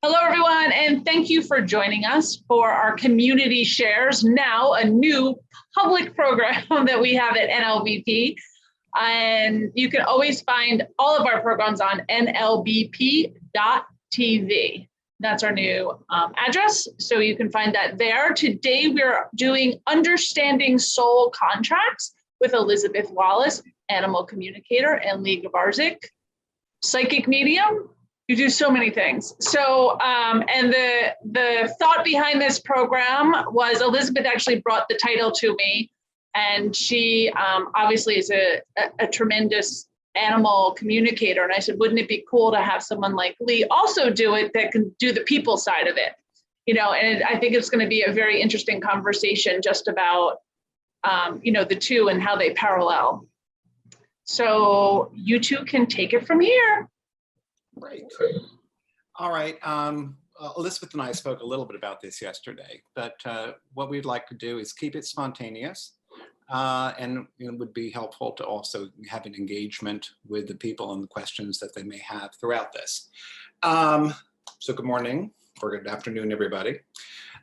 Hello, everyone, and thank you for joining us for our Community Shares, now a new public program that we have at NLBP. And you can always find all of our programs on nlbp.tv. That's our new address, so you can find that there. Today, we're doing Understanding Soul Contracts with Elizabeth Wallace, animal communicator, and Lee Grabarczyk, psychic medium. You do so many things. So, and the thought behind this program was Elizabeth actually brought the title to me, and she obviously is a tremendous animal communicator. And I said, wouldn't it be cool to have someone like Lee also do it that can do the people side of it? You know, and I think it's going to be a very interesting conversation just about, the two and how they parallel. So you two can take it from here. Great. All right. Elizabeth and I spoke a little bit about this yesterday, but what we'd like to do is keep it spontaneous, and it would be helpful to also have an engagement with the people and the questions that they may have throughout this. So good morning or good afternoon, everybody.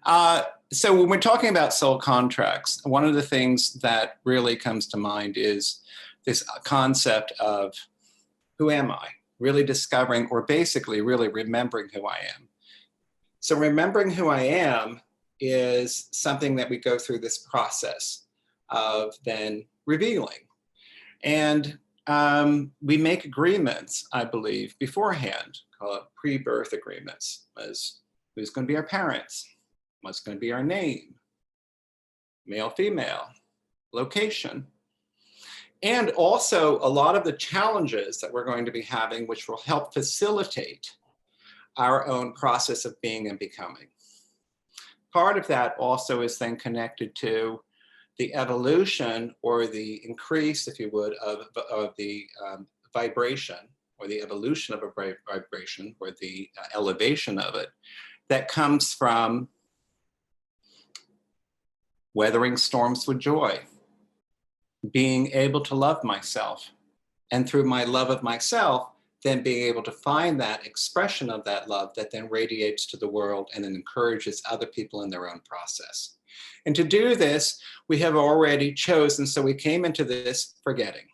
So when we're talking about soul contracts, one of the things that really comes to mind is this concept of who am I? Really discovering, or basically really remembering who I am. So remembering who I am is something that we go through this process of then revealing. And we make agreements, I believe, beforehand, called pre-birth agreements, as who's going to be our parents, what's going to be our name, male, female, location. And also a lot of the challenges that we're going to be having, which will help facilitate our own process of being and becoming. Part of that also is then connected to the evolution or the increase, if you would, of the vibration, or the evolution of a vibration, or the elevation of it, that comes from weathering storms with joy, being able to love myself, and through my love of myself, then being able to find that expression of that love that then radiates to the world and then encourages other people in their own process. And to do this, we have already chosen, so we came into this forgetting,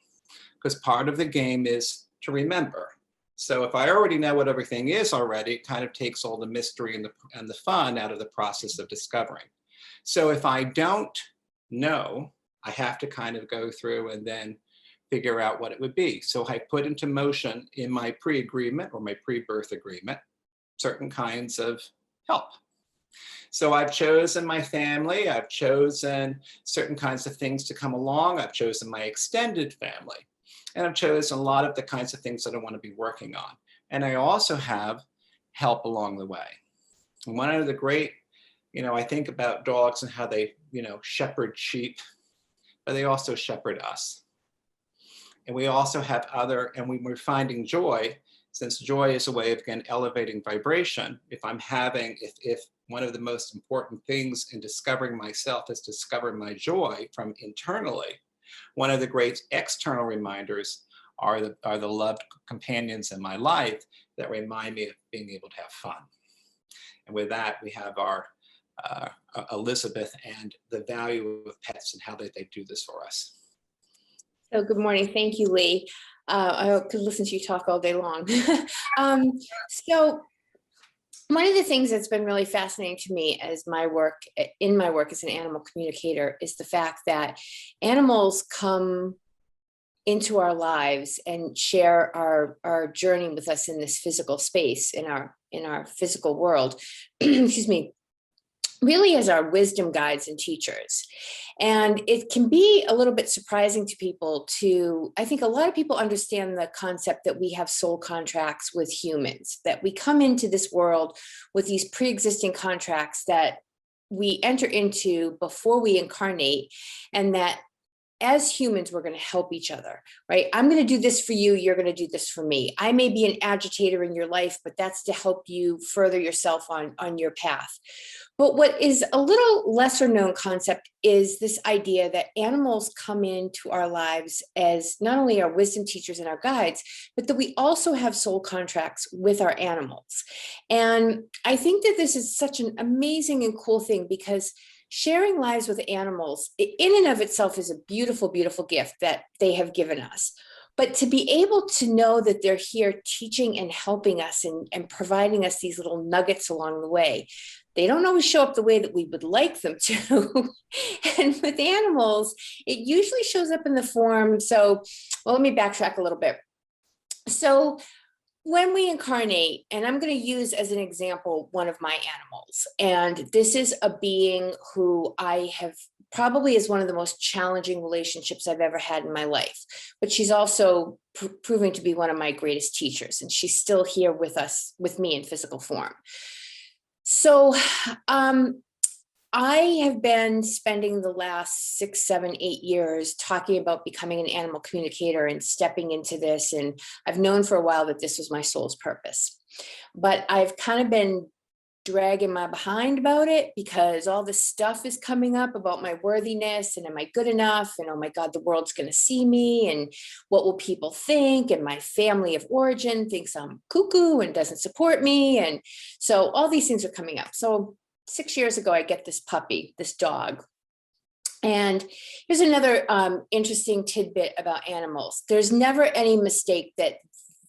because part of the game is to remember. So if I already know what everything is already, it kind of takes all the mystery and the fun out of the process of discovering. So if I don't know, I have to kind of go through and then figure out what it would be. So I put into motion in my pre-agreement or my pre-birth agreement, certain kinds of help. So I've chosen my family, I've chosen certain kinds of things to come along, I've chosen my extended family, and I've chosen a lot of the kinds of things that I want to be working on. And I also have help along the way. And one of the great, I think about dogs and how they, shepherd sheep, but they also shepherd us. And we also have and when we're finding joy, since joy is a way of, again, elevating vibration, if one of the most important things in discovering myself is discovering my joy from internally, one of the great external reminders are the loved companions in my life that remind me of being able to have fun. And with that, we have our Elizabeth and the value of pets and how they do this for us. So good morning. Thank you, Lee. I could listen to you talk all day long. So one of the things that's been really fascinating to me in my work as an animal communicator is the fact that animals come into our lives and share our journey with us in this physical space, in our physical world, excuse me, really as our wisdom guides and teachers. And it can be a little bit surprising to people I think a lot of people understand the concept that we have soul contracts with humans, that we come into this world with these pre-existing contracts that we enter into before we incarnate, and that as humans, we're going to help each other, right? I'm going to do this for you. You're going to do this for me. I may be an agitator in your life, but that's to help you further yourself on your path. But what is a little lesser known concept is this idea that animals come into our lives as not only our wisdom teachers and our guides, but that we also have soul contracts with our animals. And I think that this is such an amazing and cool thing, because sharing lives with animals in and of itself is a beautiful, beautiful gift that they have given us. But to be able to know that they're here teaching and helping us and providing us these little nuggets along the way, they don't always show up the way that we would like them to. And with animals, it usually shows up in the form. So, well, let me backtrack a little bit. So when we incarnate, and I'm going to use as an example one of my animals, and this is a being who I have probably is one of the most challenging relationships I've ever had in my life, but she's also proving to be one of my greatest teachers, and she's still here with us, with me in physical form. So I have been spending the last 6, 7, 8 years talking about becoming an animal communicator and stepping into this. And I've known for a while that this was my soul's purpose, but I've kind of been dragging my behind about it, because all this stuff is coming up about my worthiness and am I good enough? And oh my God, the world's going to see me, and what will people think? And my family of origin thinks I'm cuckoo and doesn't support me. And so all these things are coming up. So 6 years ago, I get this puppy, this dog. And here's another interesting tidbit about animals. There's never any mistake that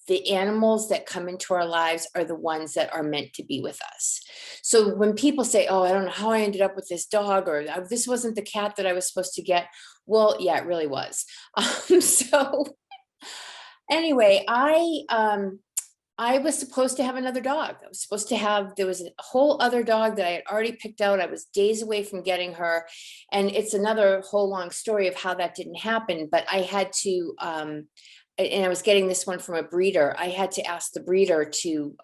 the animals that come into our lives are the ones that are meant to be with us. So when people say, oh, I don't know how I ended up with this dog, or this wasn't the cat that I was supposed to get. Well, yeah, it really was. So anyway, I was supposed to have another dog. I was supposed to have, there was a whole other dog that I had already picked out. I was days away from getting her. And it's another whole long story of how that didn't happen. But I had to, and I was getting this one from a breeder. I had to ask the breeder to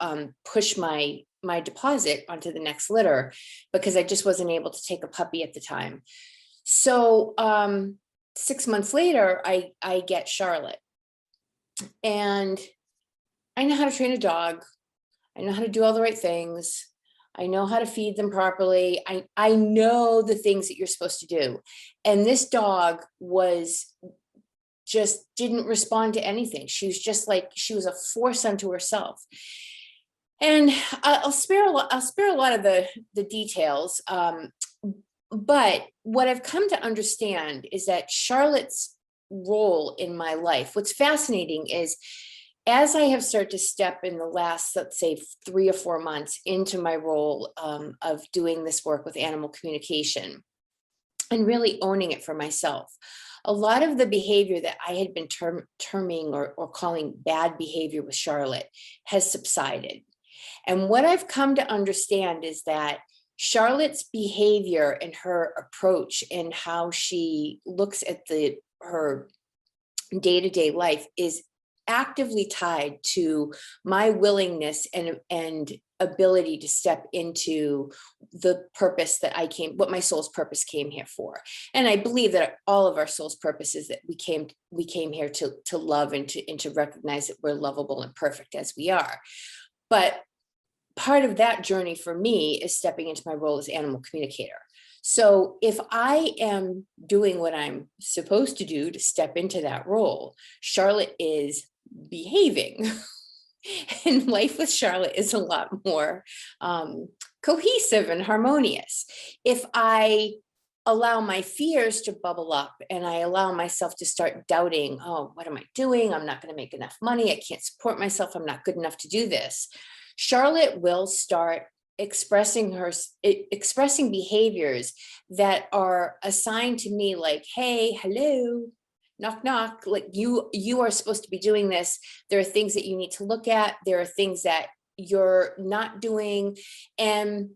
push my deposit onto the next litter, because I just wasn't able to take a puppy at the time. So 6 months later, I get Charlotte. And I know how to train a dog. I know how to do all the right things. I know how to feed them properly. I know the things that you're supposed to do. And this dog just didn't respond to anything. She was just like, she was a force unto herself. And I'll spare a lot of the details. But what I've come to understand is that Charlotte's role in my life, what's fascinating is, as I have started to step in the last, let's say, 3 or 4 months into my role of doing this work with animal communication and really owning it for myself, a lot of the behavior that I had been terming or calling bad behavior with Charlotte has subsided. And what I've come to understand is that Charlotte's behavior and her approach and how she looks at her day-to-day life is actively tied to my willingness and ability to step into the purpose that what my soul's purpose came here for. And I believe that all of our soul's purpose is that we came here to love and to recognize that we're lovable and perfect as we are. But part of that journey for me is stepping into my role as animal communicator. So if I am doing what I'm supposed to do to step into that role, Charlotte is behaving. And life with Charlotte is a lot more cohesive and harmonious. If I allow my fears to bubble up and I allow myself to start doubting, oh, what am I doing? I'm not going to make enough money. I can't support myself. I'm not good enough to do this. Charlotte will start expressing behaviors that are assigned to me, like, hey, hello, knock, knock, like you are supposed to be doing this. There are things that you need to look at. There are things that you're not doing. And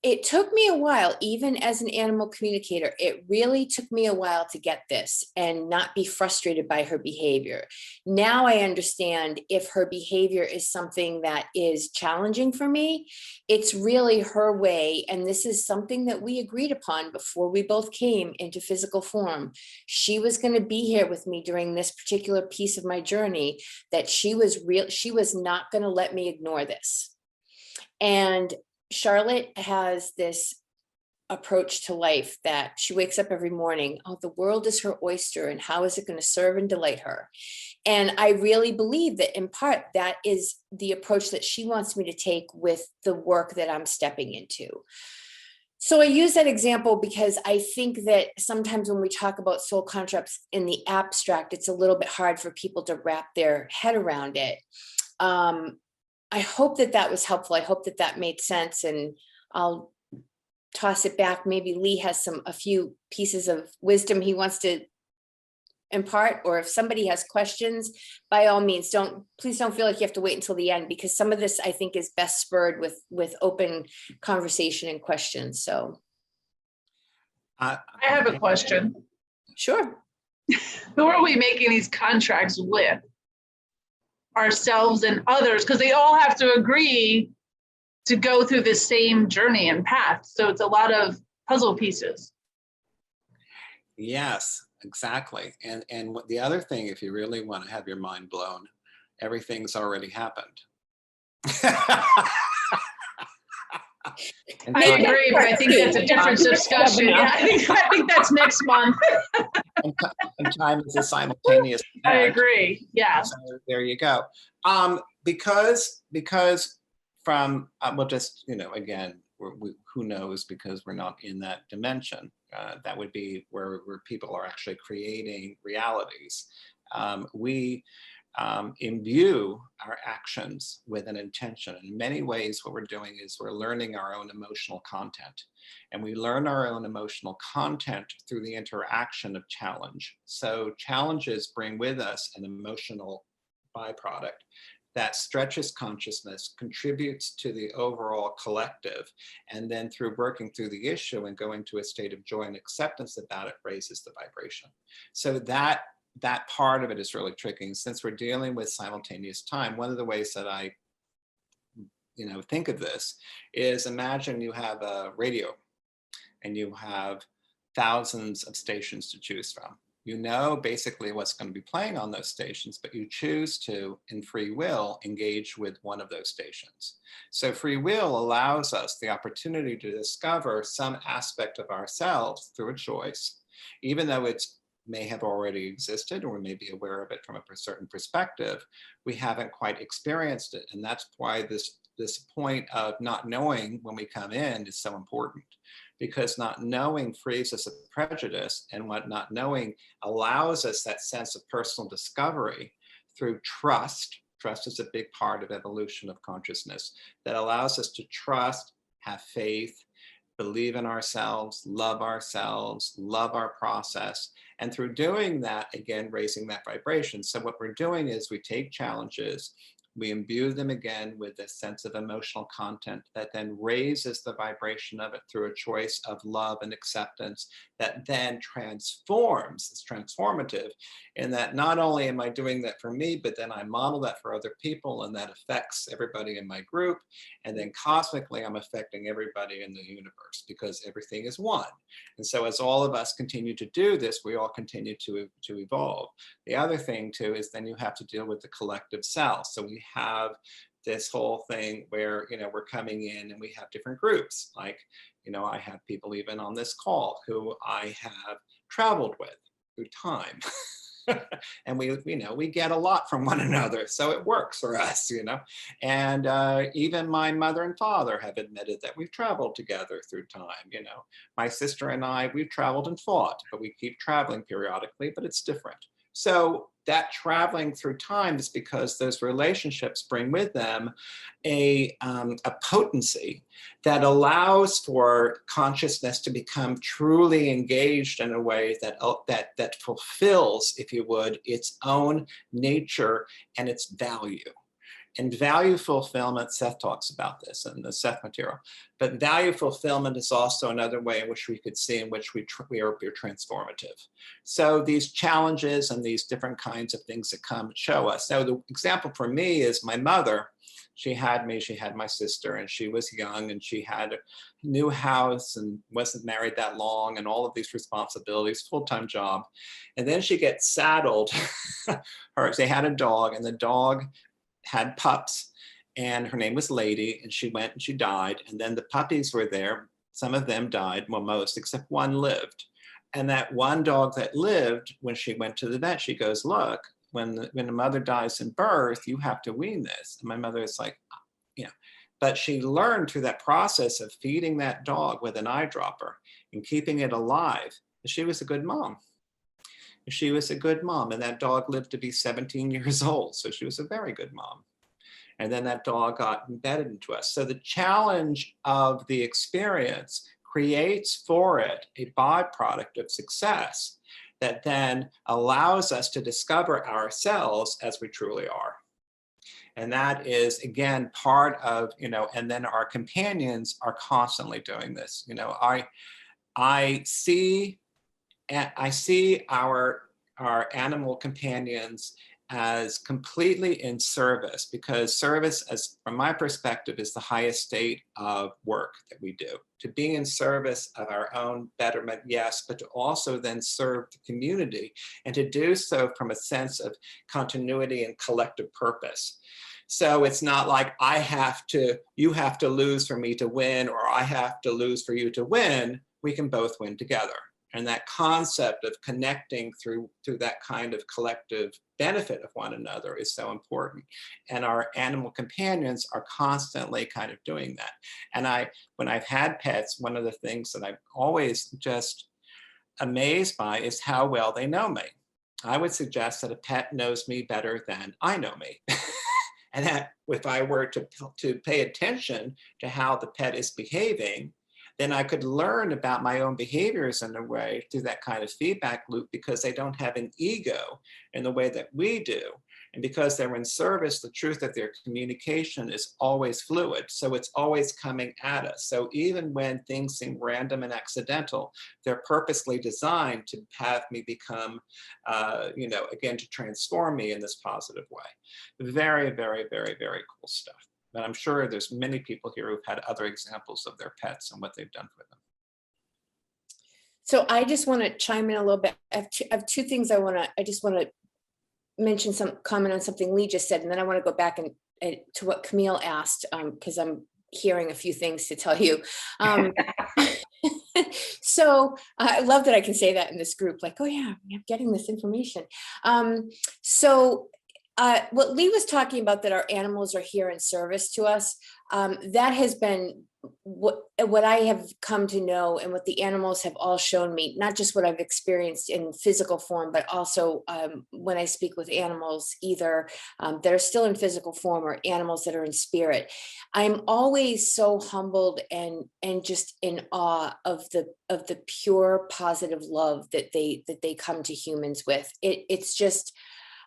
it took me a while, even as an animal communicator, it really took me a while to get this and not be frustrated by her behavior. Now I understand if her behavior is something that is challenging for me, it's really her way. And this is something that we agreed upon before we both came into physical form. She was going to be here with me during this particular piece of my journey, that she was not going to let me ignore this. And Charlotte has this approach to life that she wakes up every morning, oh, the world is her oyster, and how is it going to serve and delight her? And I really believe that in part, that is the approach that she wants me to take with the work that I'm stepping into. So I use that example because I think that sometimes when we talk about soul contracts in the abstract, it's a little bit hard for people to wrap their head around it. I hope that that was helpful. I hope that that made sense, and I'll toss it back. Maybe Lee has a few pieces of wisdom he wants to impart, or if somebody has questions, by all means, please don't feel like you have to wait until the end, because some of this I think is best spurred with open conversation and questions. So I have a question. Sure. Who are we making these contracts with? Ourselves and others, because they all have to agree to go through the same journey and path. So it's a lot of puzzle pieces. Yes, exactly. And what the other thing, if you really want to have your mind blown, everything's already happened. I agree, but I think that's a different discussion. Yeah, I think that's next month. And time is a simultaneous. I agree. Yeah. So there you go. Because from we'll just, again, who knows, because we're not in that dimension. That would be where people are actually creating realities. We imbue our actions with an intention. In many ways, what we're doing is we're learning our own emotional content. And we learn our own emotional content through the interaction of challenge. So challenges bring with us an emotional byproduct that stretches consciousness, contributes to the overall collective, and then through working through the issue and going to a state of joy and acceptance about it, raises the vibration. So that part of it is really tricky. And since we're dealing with simultaneous time, one of the ways that I think of this is, imagine you have a radio and you have thousands of stations to choose from. You know basically what's going to be playing on those stations, but you choose to, in free will, engage with one of those stations. So free will allows us the opportunity to discover some aspect of ourselves through a choice, even though it may have already existed, or we may be aware of it from a certain perspective. We haven't quite experienced it. And that's why this point of not knowing when we come in is so important, because not knowing frees us of prejudice, and what not knowing allows us that sense of personal discovery through trust. Trust is a big part of evolution of consciousness, that allows us to trust, have faith, believe in ourselves, love our process. And through doing that, again, raising that vibration. So what we're doing is we take challenges, we imbue them again with a sense of emotional content that then raises the vibration of it through a choice of love and acceptance that then transforms. It's transformative in that not only am I doing that for me, but then I model that for other people, and that affects everybody in my group. And then cosmically, I'm affecting everybody in the universe, because everything is one. And so as all of us continue to do this, we all continue to evolve. The other thing too is then you have to deal with the collective self. So we have this whole thing where, we're coming in and we have different groups. Like, I have people even on this call who I have traveled with through time. And we get a lot from one another, so it works for us, And even my mother and father have admitted that we've traveled together through time. My sister and I, we've traveled and fought, but we keep traveling periodically, but it's different. So that traveling through time is because those relationships bring with them a potency that allows for consciousness to become truly engaged in a way that fulfills, if you would, its own nature and its value. And value fulfillment, Seth talks about this in the Seth material, but value fulfillment is also another way in which we could see in which we are transformative. So these challenges and these different kinds of things that come show us. So the example for me is my mother. She had me, she had my sister, and she was young, and she had a new house and wasn't married that long, and all of these responsibilities, full-time job. And then she gets saddled. They had a dog, and the dog had pups, and her name was Lady, and she went and she died. And then the puppies were there. Some of them died, well, most, except one lived. And that one dog that lived, when she went to the vet, she goes, look, when a mother dies in birth, you have to wean this. And my mother is like, but she learned through that process of feeding that dog with an eyedropper and keeping it alive, that she was a good mom. She was a good mom, and that dog lived to be 17 years old. So she was a very good mom. And then that dog got embedded into us. So the challenge of the experience creates for it a byproduct of success that then allows us to discover ourselves as we truly are. And that is, again, part of, and then our companions are constantly doing this. I see our animal companions as completely in service, because service, as from my perspective, is the highest state of work that we do. To be in service of our own betterment, yes, but to also then serve the community, and to do so from a sense of continuity and collective purpose. So it's not like you have to lose for me to win, or I have to lose for you to win. We can both win together. And that concept of connecting through that kind of collective benefit of one another is so important. And our animal companions are constantly kind of doing that. And when I've had pets, one of the things that I'm always just amazed by is how well they know me. I would suggest that a pet knows me better than I know me. And that if I were to pay attention to how the pet is behaving, then I could learn about my own behaviors in a way through that kind of feedback loop, because they don't have an ego in the way that we do. And because they're in service, the truth of their communication is always fluid. So it's always coming at us. So even when things seem random and accidental, they're purposely designed to have me become, again, to transform me in this positive way. Very, very, very, very cool stuff. But I'm sure there's many people here who've had other examples of their pets and what they've done for them. So I just want to chime in a little bit. I have two things I just want to mention, comment on something Lee just said, and then I want to go back and to what Camille asked, because I'm hearing a few things to tell you. So I love that I can say that in this group, like, oh yeah, I'm getting this information. What Lee was talking about, that our animals are here in service to us, that has been what I have come to know, and what the animals have all shown me, not just what I've experienced in physical form, but also when I speak with animals, either that are still in physical form or animals that are in spirit. I'm always so humbled and just in awe of the pure positive love that they come to humans with. It's just,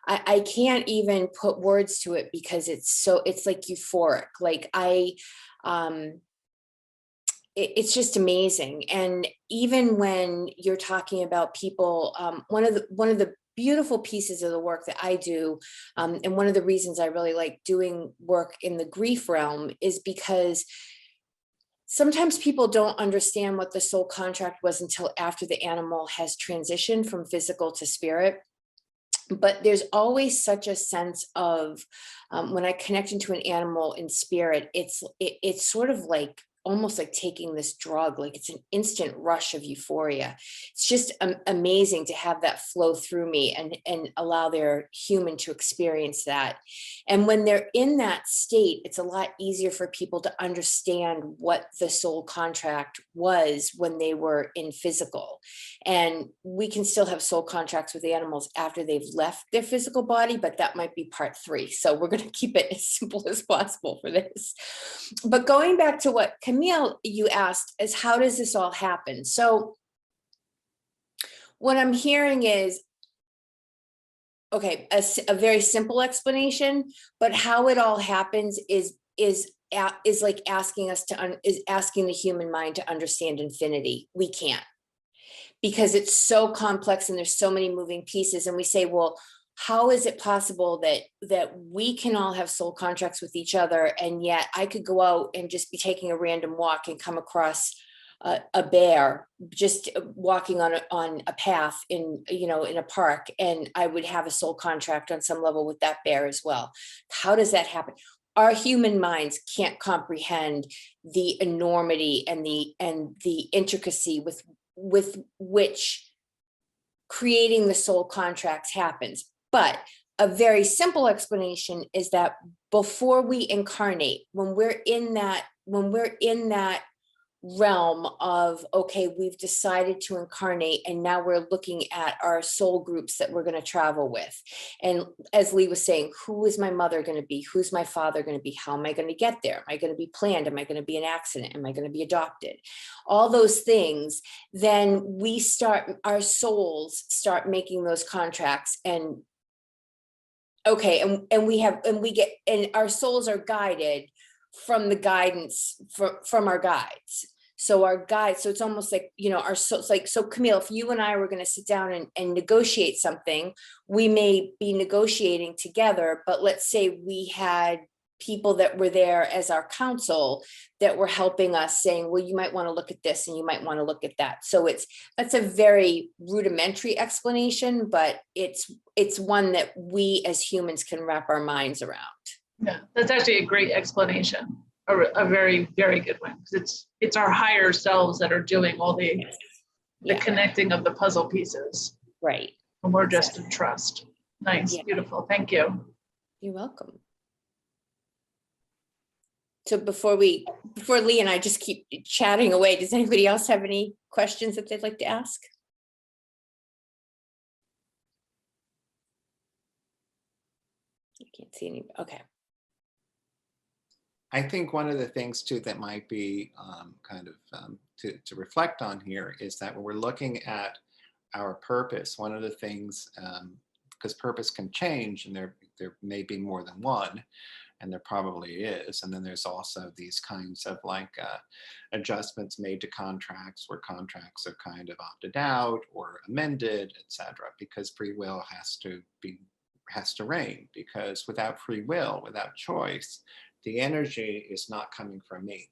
I can't even put words to it, because it's like euphoric. Like it's just amazing. And even when you're talking about people, one of the beautiful pieces of the work that I do, and one of the reasons I really like doing work in the grief realm, is because sometimes people don't understand what the soul contract was until after the animal has transitioned from physical to spirit. But there's always such a sense of, when I connect into an animal in spirit, it's sort of like almost like taking this drug, like it's an instant rush of euphoria. It's just amazing to have that flow through me and allow their human to experience that. And when they're in that state, it's a lot easier for people to understand what the soul contract was when they were in physical. And we can still have soul contracts with animals after they've left their physical body, but that might be part 3. So we're going to keep it as simple as possible for this. But going back to what Camille, you asked, is how does this all happen? So what I'm hearing is, okay, a very simple explanation, but how it all happens is like asking us to, is asking the human mind to understand infinity. We can't, because it's so complex and there's so many moving pieces. And we say, well, how is it possible that we can all have soul contracts with each other, and yet I could go out and just be taking a random walk and come across a bear just walking on a path in, you know, in a park, and I would have a soul contract on some level with that bear as well. How does that happen? Our human minds can't comprehend the enormity and the intricacy with which creating the soul contracts happens. But a very simple explanation is that before we incarnate, when we're in that realm of, okay, we've decided to incarnate, and now we're looking at our soul groups that we're going to travel with. And as Lee was saying, who is my mother going to be? Who's my father going to be? How am I going to get there? Am I going to be planned? Am I going to be an accident? Am I going to be adopted? All those things. Then our souls start making those contracts, and okay, and our souls are guided from the guidance from our guides. So it's almost like, you know, our souls, like, so Camille, if you and I were going to sit down and negotiate something, we may be negotiating together, but let's say we had people that were there as our counsel that were helping us, saying, well, you might want to look at this and you might want to look at that. So that's a very rudimentary explanation, but it's one that we as humans can wrap our minds around. Yeah, that's actually a great explanation, a very, very good one, because it's our higher selves that are doing all the connecting of the puzzle pieces. Right. And we're just in trust. Nice, beautiful. Thank you. You're welcome. So before Lee and I just keep chatting away, does anybody else have any questions that they'd like to ask? I can't see any. Okay. I think one of the things too that might be to reflect on here is that when we're looking at our purpose, one of the things, because purpose can change, and there may be more than one, and there probably is, and then there's also these kinds of like adjustments made to contracts, where contracts are kind of opted out or amended, etc., because free will has to reign, because without free will, without choice, the energy is not coming from me.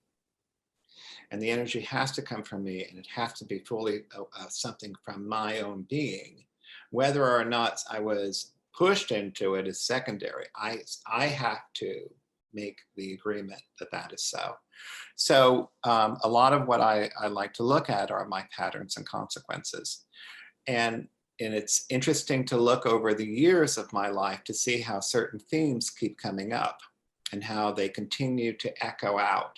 And the energy has to come from me, and it has to be fully something from my own being. Whether or not I was pushed into it is secondary. I have to make the agreement that is so. So a lot of what I like to look at are my patterns and consequences. And it's interesting to look over the years of my life to see how certain themes keep coming up and how they continue to echo out.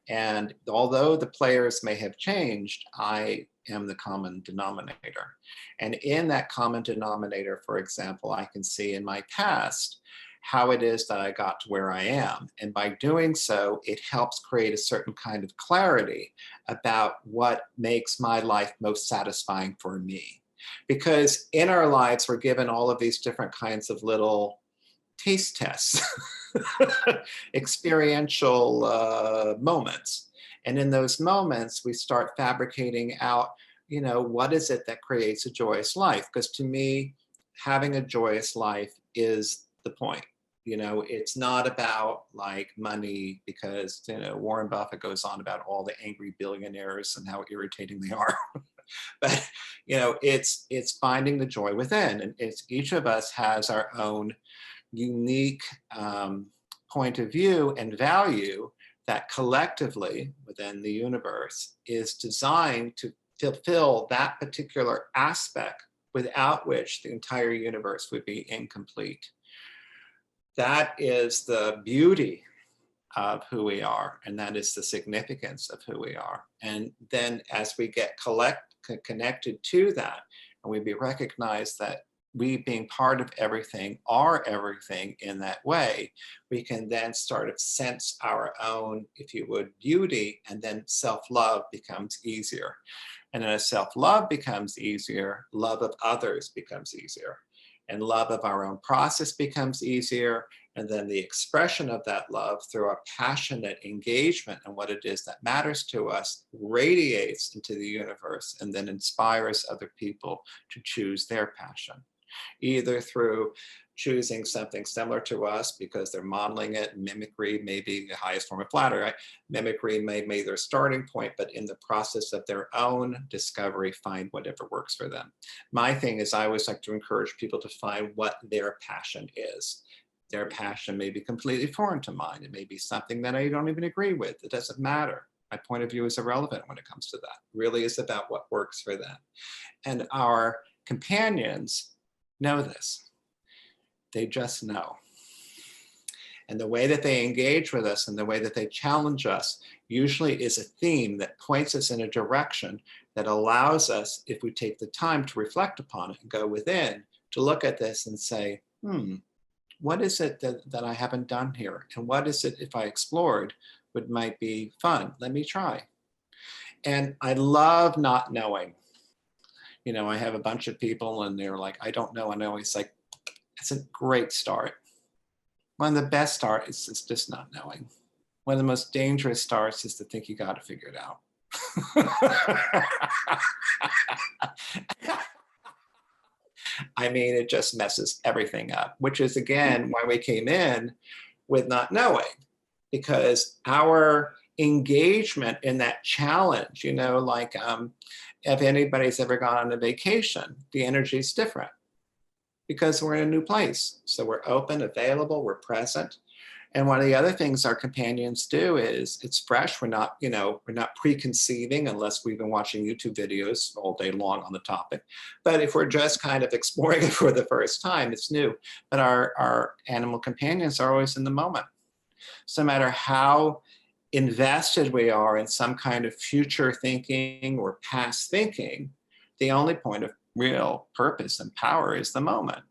And although the players may have changed, I am the common denominator. And in that common denominator, for example, I can see in my past how it is that I got to where I am. And by doing so, it helps create a certain kind of clarity about what makes my life most satisfying for me. Because in our lives, we're given all of these different kinds of little taste tests, experiential moments. And in those moments, we start fabricating out, you know, what is it that creates a joyous life? Because to me, having a joyous life is the point. You know, it's not about like money, because, you know, Warren Buffett goes on about all the angry billionaires and how irritating they are. But, you know, it's finding the joy within. And it's each of us has our own unique point of view and value that collectively within the universe is designed to fulfill that particular aspect, without which the entire universe would be incomplete. That is the beauty of who we are, and that is the significance of who we are. And then as we get connected to that, and we recognize that we, being part of everything, are everything in that way, we can then start to sense our own, if you would, beauty, and then self-love becomes easier. And as self-love becomes easier, love of others becomes easier. and love of our own process becomes easier. And then the expression of that love through our passionate engagement and what it is that matters to us radiates into the universe and then inspires other people to choose their passion, either through choosing something similar to us because they're modeling it. Mimicry may be the highest form of flattery, right? Mimicry may be their starting point, but in the process of their own discovery, find whatever works for them. My thing is I always like to encourage people to find what their passion is. Their passion may be completely foreign to mine. It may be something that I don't even agree with. It doesn't matter. My point of view is irrelevant when it comes to that. It really is about what works for them. And our companions know this. They just know. And the way that they engage with us and the way that they challenge us usually is a theme that points us in a direction that allows us, if we take the time to reflect upon it and go within, to look at this and say, what is it that I haven't done here? And what is it, if I explored, might be fun? Let me try. And I love not knowing. You know, I have a bunch of people and they're like, I don't know. And I always like, it's a great start. One of the best starts is just not knowing. One of the most dangerous starts is to think you got to figure it out. I mean, it just messes everything up, which is, again, why we came in with not knowing, because our engagement in that challenge, you know, like if anybody's ever gone on a vacation, the energy is different because we're in a new place. So we're open, available, we're present. And one of the other things our companions do is it's fresh. We're not, you know, we're not preconceiving unless we've been watching YouTube videos all day long on the topic. But if we're just kind of exploring it for the first time, it's new. But our animal companions are always in the moment. So no matter how invested we are in some kind of future thinking or past thinking, the only point of real purpose and power is the moment.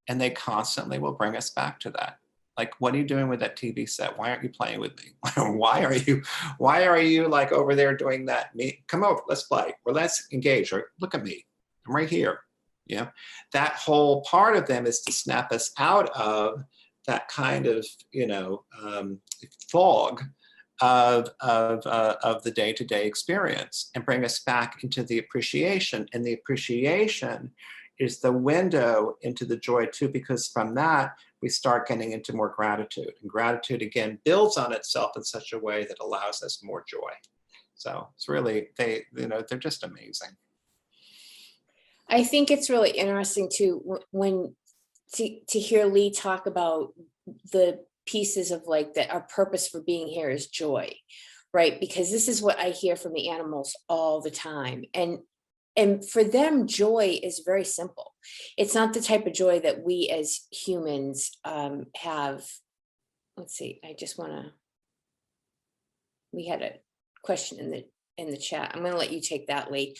And they constantly will bring us back to that. Like, what are you doing with that TV set? Why aren't you playing with me? Why are you like over there doing that? Come over, let's play, or let's engage, or look at me, I'm right here. Yeah, that whole part of them is to snap us out of that kind of, you know, fog of the day-to-day experience and bring us back into the appreciation. And the appreciation is the window into the joy too, because from that, we start getting into more gratitude. And gratitude, again, builds on itself in such a way that allows us more joy. So it's really, they're just amazing. I think it's really interesting too, to hear Lee talk about the pieces of like that our purpose for being here is joy, right? Because this is what I hear from the animals all the time. And for them, joy is very simple. It's not the type of joy that we as humans have. Let's see, we had a question in the chat. I'm going to let you take that, Lee.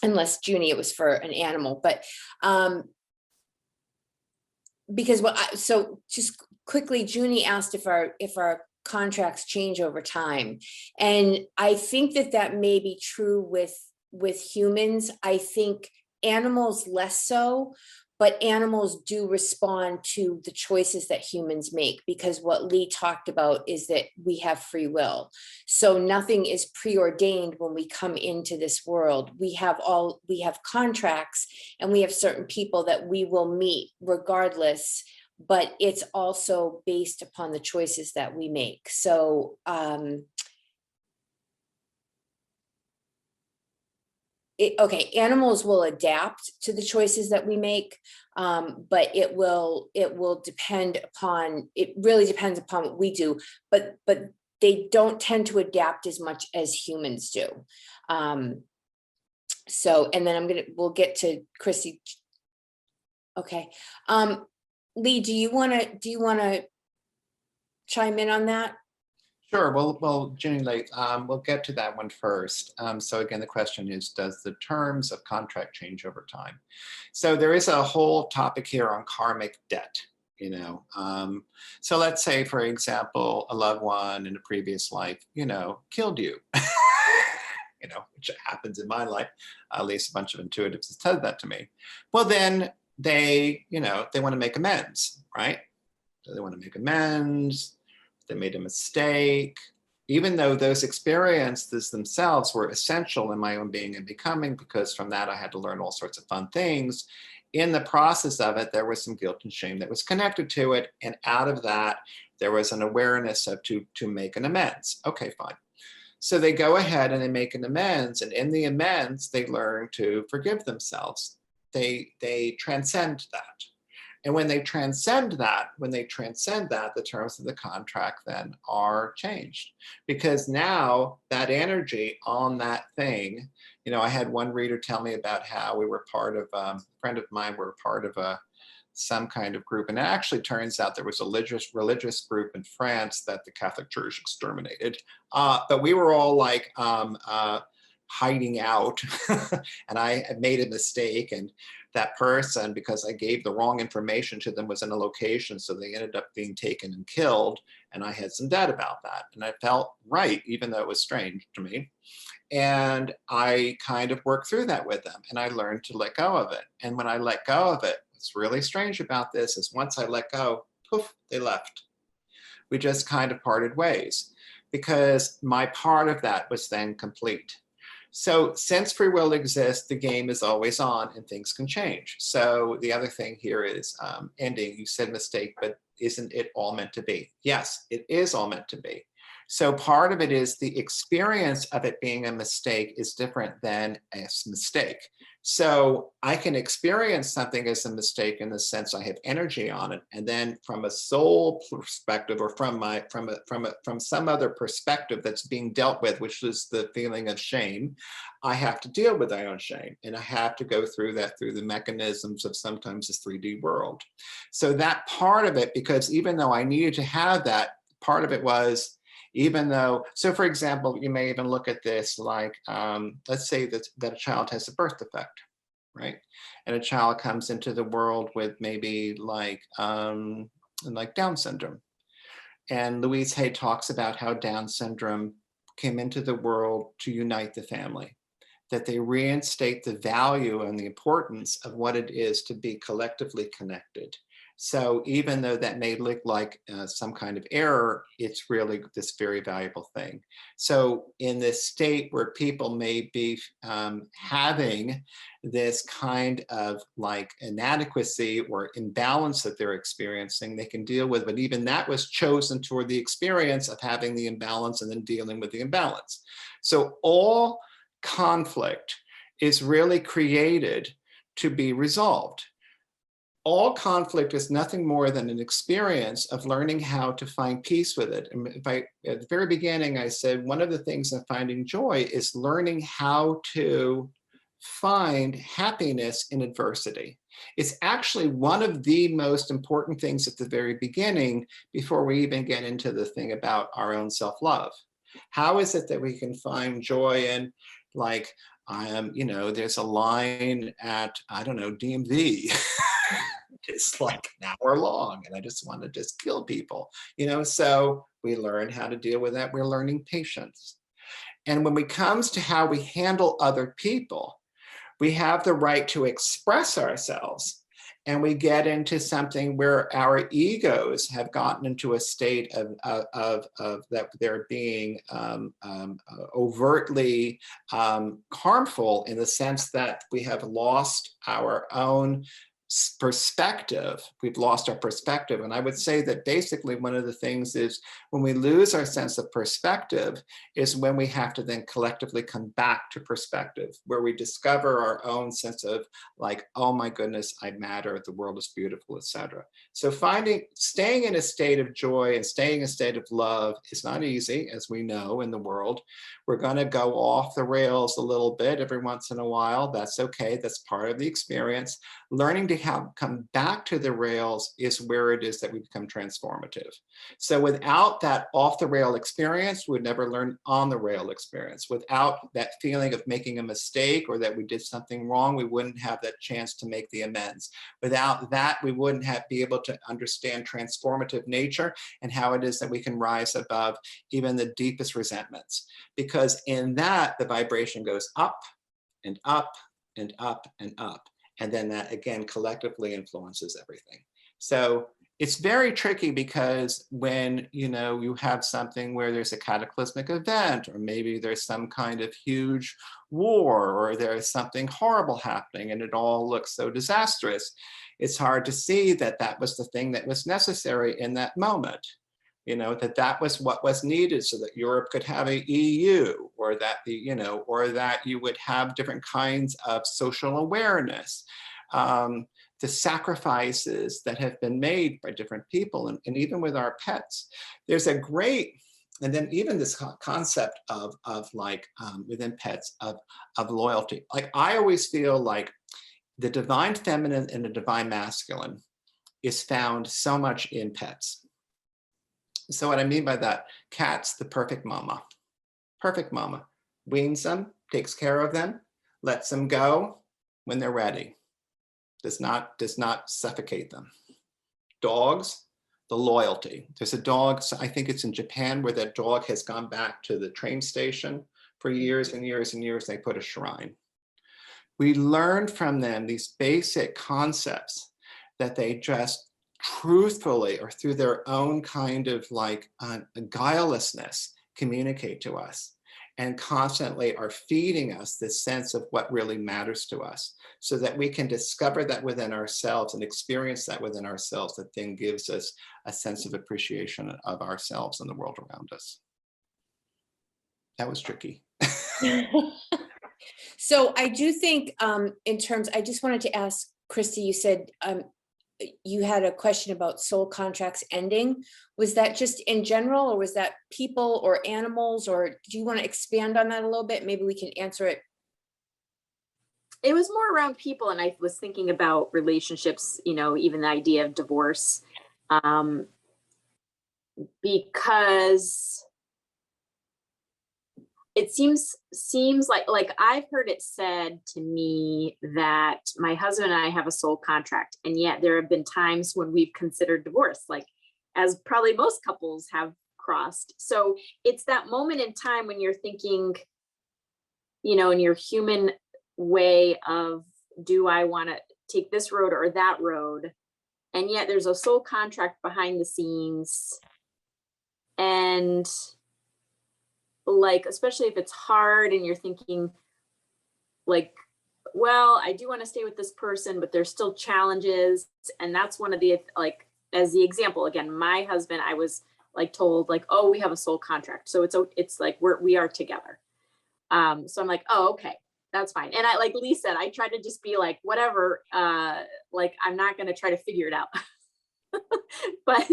Unless, Junie, it was for an animal, but because so just quickly, Junie asked if our contracts change over time. And I think that may be true with humans. I think animals less so, but animals do respond to the choices that humans make, because what Lee talked about is that we have free will. So nothing is preordained when we come into this world. We have contracts and we have certain people that we will meet regardless, but it's also based upon the choices that we make. So animals will adapt to the choices that we make, but it really depends upon what we do, but they don't tend to adapt as much as humans do. So, and then we'll get to Chrissy. Okay. Lee, do you want to chime in on that? Sure. Well, Jenny, we'll get to that one first. So again, the question is, does the terms of contract change over time? So there is a whole topic here on karmic debt, you know. So let's say, for example, a loved one in a previous life, you know, killed you, you know, which happens in my life. At least a bunch of intuitives have said that to me. Well, then they, they want to make amends, right? So they want to make amends. They made a mistake. Even though those experiences themselves were essential in my own being and becoming, because from that I had to learn all sorts of fun things. In the process of it, there was some guilt and shame that was connected to it. And out of that, there was an awareness of to make an amends. Okay, fine. So they go ahead and they make an amends. And in the amends, they learn to forgive themselves. They transcend that. And when they transcend that, the terms of the contract then are changed. Because now that energy on that thing, I had one reader tell me about how we were part of, a friend of mine, we were part of some kind of group. And it actually turns out there was a religious group in France that the Catholic Church exterminated. But we were all like hiding out and I had made a mistake, and that person, because I gave the wrong information to them, was in a location, so they ended up being taken and killed, and I had some doubt about that, and I felt right, even though it was strange to me. And I kind of worked through that with them, and I learned to let go of it. And when I let go of it, what's really strange about this is once I let go, poof, they left. We just kind of parted ways because my part of that was then complete. So since free will exists, the game is always on and things can change. So the other thing here is ending. You said mistake, but isn't it all meant to be? Yes, it is all meant to be. So part of it is the experience of it being a mistake is different than a mistake. So I can experience something as a mistake in the sense I have energy on it, and then from a soul perspective, or from some other perspective that's being dealt with, which is the feeling of shame, I have to deal with my own shame, and I have to go through that through the mechanisms of sometimes this 3D world. So that part of it, because even though I needed to have that, part of it was, even though, so for example, you may even look at this like, let's say that a child has a birth defect, right? And a child comes into the world with maybe like Down syndrome. And Louise Hay talks about how Down syndrome came into the world to unite the family, that they reinstate the value and the importance of what it is to be collectively connected. So even though that may look like some kind of error, it's really this very valuable thing. So in this state where people may be having this kind of like inadequacy or imbalance that they're experiencing, they can deal with, but even that was chosen toward the experience of having the imbalance and then dealing with the imbalance. So all conflict is really created to be resolved. All conflict is nothing more than an experience of learning how to find peace with it. And at the very beginning, I said, one of the things in finding joy is learning how to find happiness in adversity. It's actually one of the most important things at the very beginning before we even get into the thing about our own self-love. How is it that we can find joy in, like, there's a line at, I don't know, DMV. It's like an hour long and I just want to just kill people, so we learn how to deal with that. We're learning patience. And when it comes to how we handle other people, we have the right to express ourselves, and we get into something where our egos have gotten into a state of that they're being overtly harmful, in the sense that we have lost our own perspective. We've lost our perspective. And I would say that basically one of the things is when we lose our sense of perspective is when we have to then collectively come back to perspective, where we discover our own sense of like, oh my goodness, I matter, the world is beautiful, etc. So staying in a state of joy and staying in a state of love is not easy, as we know in the world. We're going to go off the rails a little bit every once in a while. That's okay. That's part of the experience. Learning to come back to the rails is where it is that we become transformative. So without that off the rail experience, we'd never learn on the rail experience. Without that feeling of making a mistake or that we did something wrong, we wouldn't have that chance to make the amends. Without that, we wouldn't be able to understand transformative nature and how it is that we can rise above even the deepest resentments. Because in that, the vibration goes up and up and up and up. And then that again collectively influences everything. So it's very tricky, because when you have something where there's a cataclysmic event, or maybe there's some kind of huge war, or there's something horrible happening and it all looks so disastrous, it's hard to see that that was the thing that was necessary in that moment. That was what was needed so that Europe could have a EU, or that or that you would have different kinds of social awareness. The sacrifices that have been made by different people, and even with our pets, there's a great, and then even this concept of like within pets of loyalty. Like, I always feel like the divine feminine and the divine masculine is found so much in pets. So what I mean by that, cats, the perfect mama, weans them, takes care of them, lets them go when they're ready. Does not suffocate them. Dogs, the loyalty. There's a dog, I think it's in Japan, where that dog has gone back to the train station for years and years and years. They put a shrine. We learned from them these basic concepts that they just truthfully, or through their own kind of like guilelessness, communicate to us, and constantly are feeding us this sense of what really matters to us, so that we can discover that within ourselves and experience that within ourselves, that then gives us a sense of appreciation of ourselves and the world around us. That was tricky. So I do think I just wanted to ask Christy, you said you had a question about soul contracts ending. Was that just in general, or was that people or animals, or do you want to expand on that a little bit? Maybe we can answer it. It was more around people, and I was thinking about relationships, even the idea of divorce, because it seems like I've heard it said to me that my husband and I have a soul contract, and yet there have been times when we've considered divorce, like, as probably most couples have crossed. So it's that moment in time when you're thinking, in your human way of, do I want to take this road or that road? And yet there's a soul contract behind the scenes. And like, especially if it's hard and you're thinking like, well, I do want to stay with this person, but there's still challenges. And that's one of the, like, as the example, again, my husband, I was like told like, oh, we have a soul contract. So it's like, we are together. So I'm like, oh, okay, that's fine. And I, like Lee said, I try to just be like, whatever, like, I'm not going to try to figure it out. But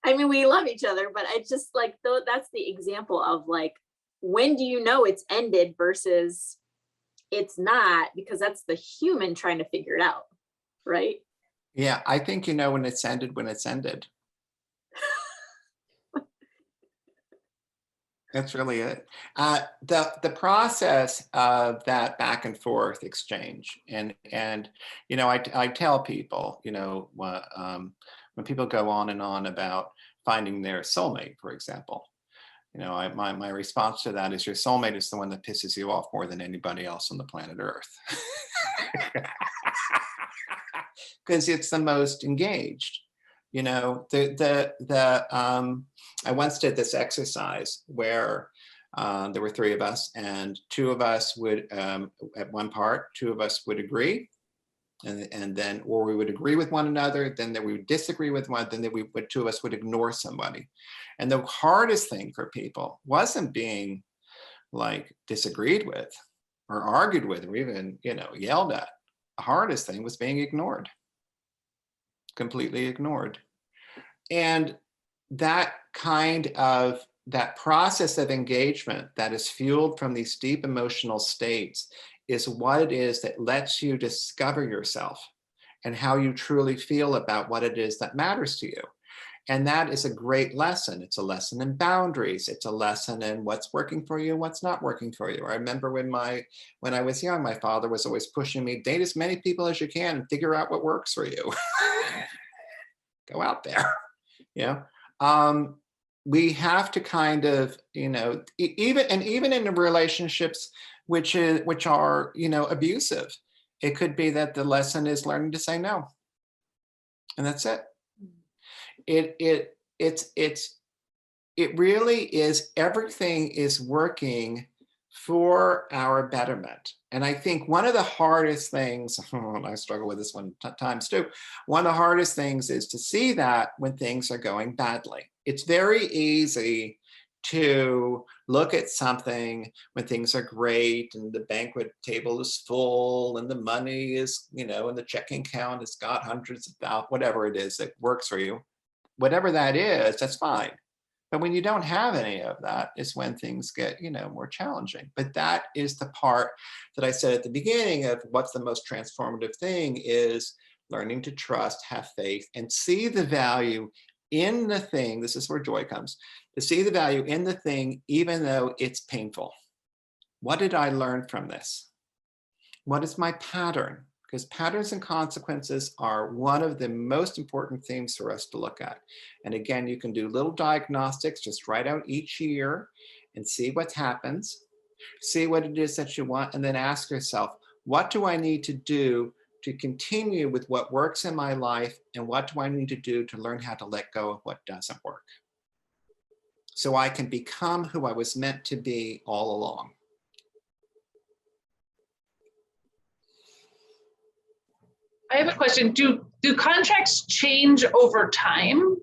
I mean, we love each other, but it's just like, that's the example of like, when do you know it's ended versus it's not, because that's the human trying to figure it out. Right. Yeah. I think, when it's ended, when it's ended. That's really it. The process of that back and forth exchange, and I tell people, when people go on and on about finding their soulmate, for example, my response to that is, your soulmate is the one that pisses you off more than anybody else on the planet Earth, because it's the most engaged. I once did this exercise where there were three of us, and two of us would, at one part, two of us would agree, and then, or we would agree with one another, then we would disagree with one, then two of us would ignore somebody. And the hardest thing for people wasn't being like disagreed with or argued with or even, yelled at. The hardest thing was being ignored. Completely ignored. And that process of engagement that is fueled from these deep emotional states is what it is that lets you discover yourself and how you truly feel about what it is that matters to you. And that is a great lesson. It's a lesson in boundaries. It's a lesson in what's working for you, what's not working for you. I remember when I was young, my father was always pushing me, date as many people as you can and figure out what works for you. Go out there. We have to kind of, even in the relationships which are, abusive, It could be that the lesson is learning to say no. And that's it. It really is, everything is working for our betterment. And I think one of the hardest things, I struggle with this one times too, one of the hardest things is to see that when things are going badly. It's very easy to look at something when things are great and the banquet table is full and the money is, and the checking account has got hundreds of thousands, whatever it is that works for you. Whatever that is, that's fine. But when you don't have any of that is when things get, more challenging. But that is the part that I said at the beginning of what's the most transformative thing is learning to trust, have faith, and see the value in the thing. This is where joy comes, to see the value in the thing, even though it's painful. What did I learn from this? What is my pattern? Because patterns and consequences are one of the most important things for us to look at. And again, you can do little diagnostics, just write out each year and see what happens, see what it is that you want, and then ask yourself, what do I need to do to continue with what works in my life? And what do I need to do to learn how to let go of what doesn't work? So I can become who I was meant to be all along. I have a question. Do contracts change over time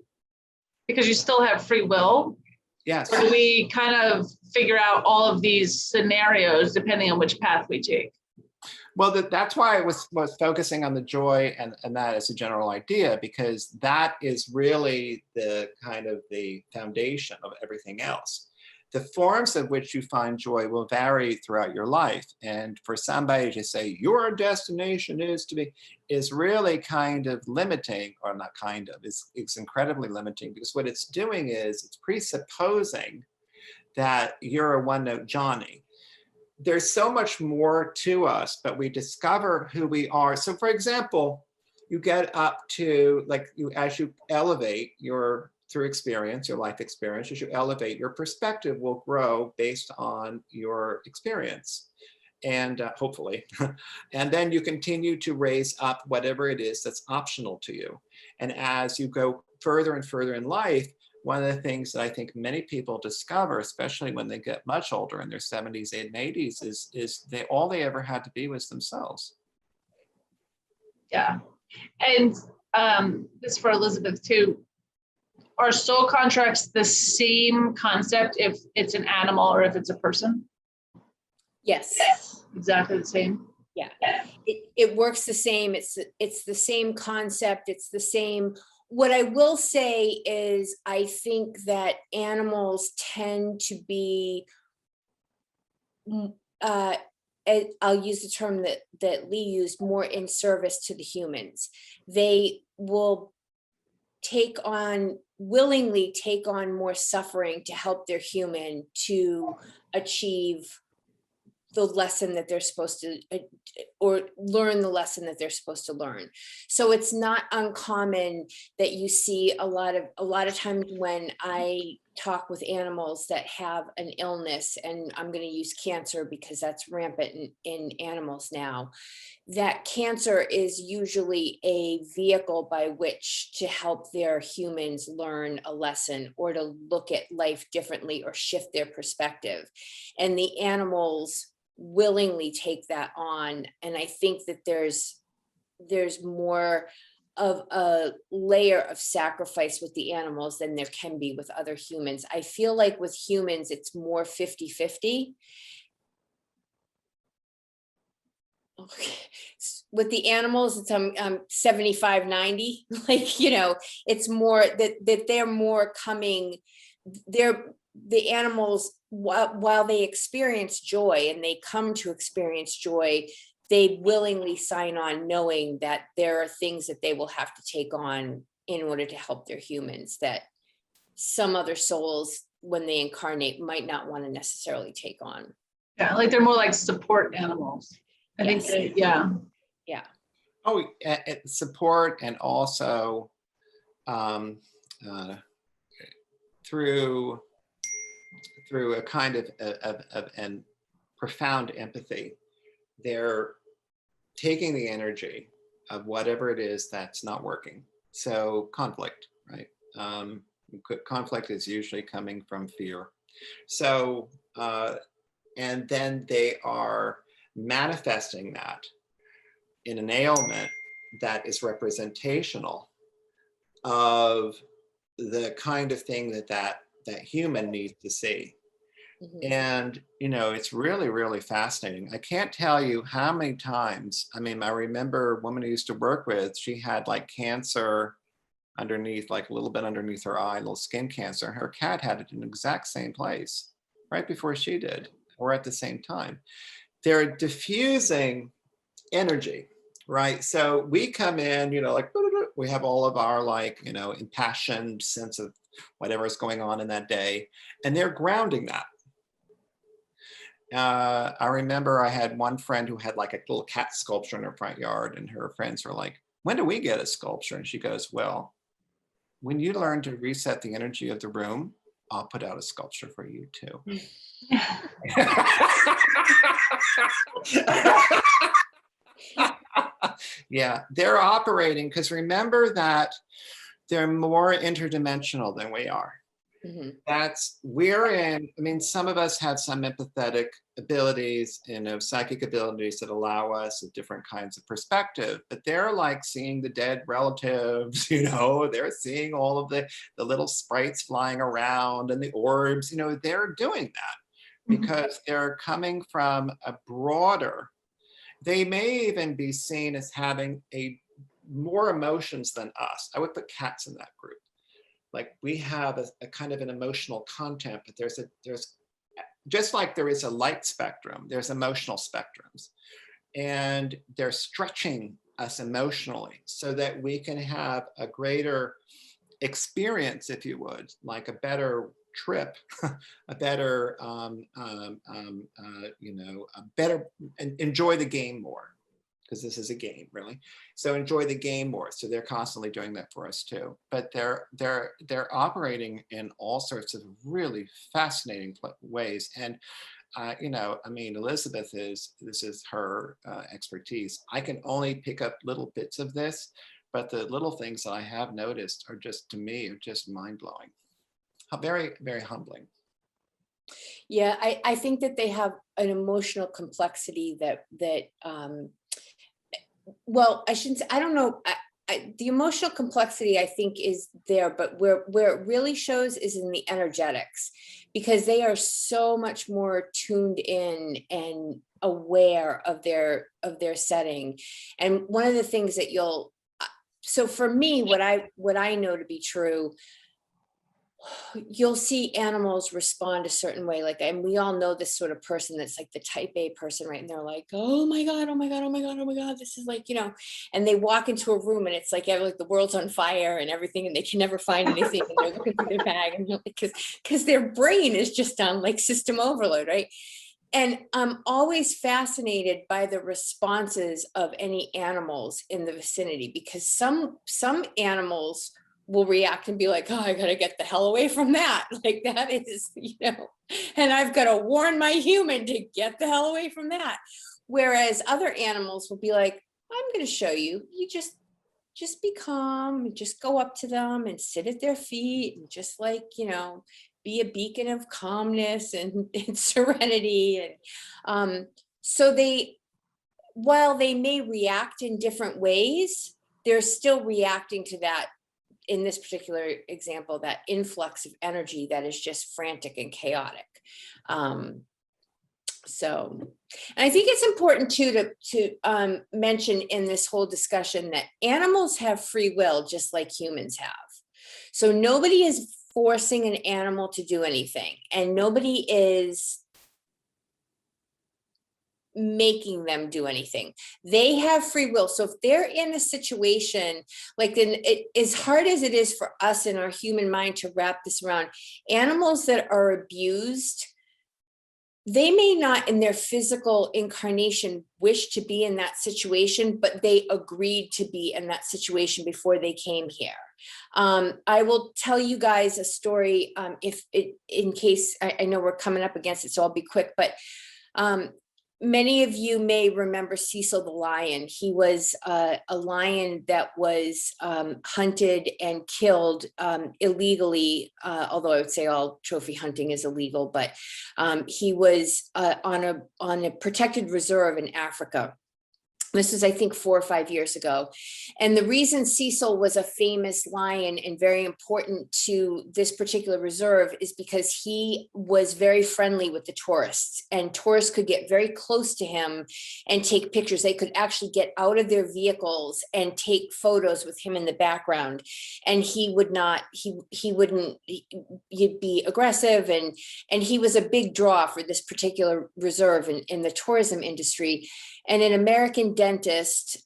because you still have free will? Yes. Or do we kind of figure out all of these scenarios depending on which path we take? Well, that's why I was focusing on the joy and that as a general idea, because that is really the kind of the foundation of everything else. The forms of which you find joy will vary throughout your life. And for somebody to say your destination is really kind of limiting, or not kind of, it's incredibly limiting, because what it's doing is it's presupposing that you're a one-note Johnny. There's so much more to us, but we discover who we are. So for example, you get up to, as you elevate through experience, your life experience, as you elevate, your perspective will grow based on your experience, and hopefully. And then you continue to raise up whatever it is that's optional to you. And as you go further and further in life, one of the things that I think many people discover, especially when they get much older in their 70s and 80s, is all they ever had to be was themselves. Yeah. And this is for Elizabeth too. Are soul contracts the same concept if it's an animal or if it's a person? Yes. Exactly the same. Yeah. It works the same. It's the same concept. It's the same. What I will say is I think that animals tend to be, I'll use the term that Lee used, more in service to the humans. They will willingly take on more suffering to help their human to achieve the lesson that they're supposed to, or learn the lesson that they're supposed to learn. So it's not uncommon that you see a lot of times when I talk with animals that have an illness, and I'm going to use cancer because that's rampant in animals now, that cancer is usually a vehicle by which to help their humans learn a lesson or to look at life differently or shift their perspective. And the animals willingly take that on. And I think that there's more of a layer of sacrifice with the animals than there can be with other humans. I feel like with humans, it's more 50-50. Okay. With the animals, it's 75-90. It's more that they're more coming. The animals, while they experience joy and they come to experience joy, they willingly sign on knowing that there are things that they will have to take on in order to help their humans that some other souls, when they incarnate, might not want to necessarily take on. Yeah, like they're more like support animals. I Yes. think yeah. Oh, support, and also through a kind of profound empathy, they're taking the energy of whatever it is that's not working. So conflict, right? Conflict is usually coming from fear. So, and then they are manifesting that in an ailment that is representational of the kind of thing that human needs to see. Mhm. And, you know, it's really, really fascinating. I can't tell you how many times, I mean, I remember a woman I used to work with, she had like cancer underneath, like a little bit underneath her eye, a little skin cancer. And her cat had it in the exact same place right before she did, or at the same time. They're diffusing energy, right? So we come in, you know, like we have all of our like, you know, impassioned sense of whatever is going on in that day, and they're grounding that. I remember I had one friend who had like a little cat sculpture in her front yard, and her friends were like, when do we get a sculpture? And she goes, well, when you learn to reset the energy of the room, I'll put out a sculpture for you too. Yeah, they're operating, because remember that they're more interdimensional than we are. Mhm. We're in, I mean, some of us have some empathetic abilities, you know, psychic abilities that allow us different kinds of perspective, but they're like seeing the dead relatives, you know, they're seeing all of the little sprites flying around and the orbs, you know, they're doing that because they're coming from a broader, they may even be seen as having more emotions than us. I would put cats in that group. Like we have a kind of an emotional content, but there's just like there is a light spectrum, there's emotional spectrums, and they're stretching us emotionally so that we can have a greater experience, if you would, like a better trip, a better, you know, a better, enjoy the game more, because this is a game, really. So enjoy the game more. So they're constantly doing that for us too. But they're operating in all sorts of really fascinating ways. And you know, I mean, Elizabeth this is her expertise. I can only pick up little bits of this, but the little things that I have noticed are just, to me, are just mind blowing. Very, very humbling. Yeah, I think that they have an emotional complexity that well, I shouldn't say, I don't know. The emotional complexity, I think, is there, but where it really shows is in the energetics, because they are so much more tuned in and aware of their setting. And one of the things that so for me, what I know to be true, you'll see animals respond a certain way, like, and we all know this sort of person that's like the type A person, right? And they're like, oh my god, oh my god, oh my god, oh my god, this is like, you know, and they walk into a room and it's like the world's on fire and everything, and they can never find anything, and they're looking through their bag, and because their brain is just on like system overload, right? And I'm always fascinated by the responses of any animals in the vicinity, because some animals will react and be like, oh, I gotta get the hell away from that. Like that is, you know, and I've got to warn my human to get the hell away from that. Whereas other animals will be like, I'm going to show you, you just be calm and just go up to them and sit at their feet and just like, you know, be a beacon of calmness and serenity. And so while they may react in different ways, they're still reacting to that, in this particular example, that influx of energy that is just frantic and chaotic. So, and I think it's important too to mention in this whole discussion that animals have free will just like humans have. So nobody is forcing an animal to do anything, and nobody is making them do anything. They have free will. So if they're in a situation, like as hard as it is for us in our human mind to wrap this around, animals that are abused, they may not in their physical incarnation wish to be in that situation, but they agreed to be in that situation before they came here. I will tell you guys a story in case I know we're coming up against it, so I'll be quick, but many of you may remember Cecil the lion. He was a lion that was hunted and killed illegally, although I would say all trophy hunting is illegal, but he was on a protected reserve in Africa. This was, I think, 4 or 5 years ago. And the reason Cecil was a famous lion and very important to this particular reserve is because he was very friendly with the tourists, and tourists could get very close to him and take pictures. They could actually get out of their vehicles and take photos with him in the background. And he would not, he wouldn't, he'd be aggressive, and he was a big draw for this particular reserve in the tourism industry. And an American dentist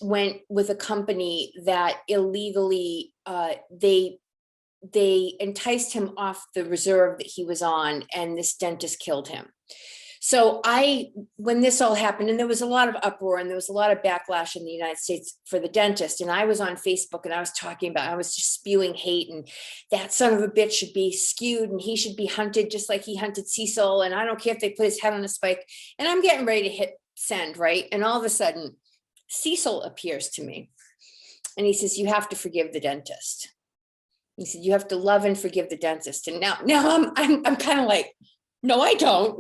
went with a company that illegally, they enticed him off the reserve that he was on, and this dentist killed him. So when this all happened, and there was a lot of uproar and there was a lot of backlash in the United States for the dentist, and I was on Facebook and I was just spewing hate, and that son of a bitch should be skewed and he should be hunted just like he hunted Cecil. And I don't care if they put his head on a spike. And I'm getting ready to hit send, right? And all of a sudden, Cecil appears to me and he says, "You have to forgive the dentist." He said, "You have to love and forgive the dentist." And now I'm kind of like, no, I don't.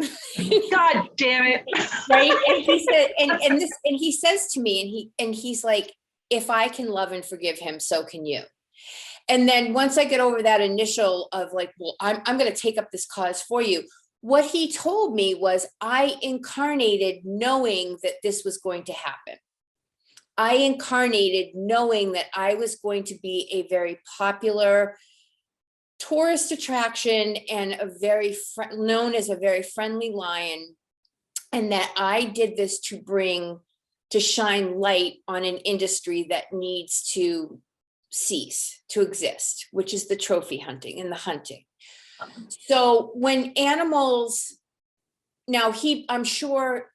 God damn it. Right. And he said, and he says to me, and he's like, "If I can love and forgive him, so can you." And then once I get over that initial of like, well, I'm going to take up this cause for you. What he told me was, I incarnated knowing that this was going to happen. I incarnated knowing that I was going to be a very popular tourist attraction and known as a very friendly lion, and that I did this to shine light on an industry that needs to cease to exist, which is the trophy hunting and the hunting. So when animals, now I'm sure,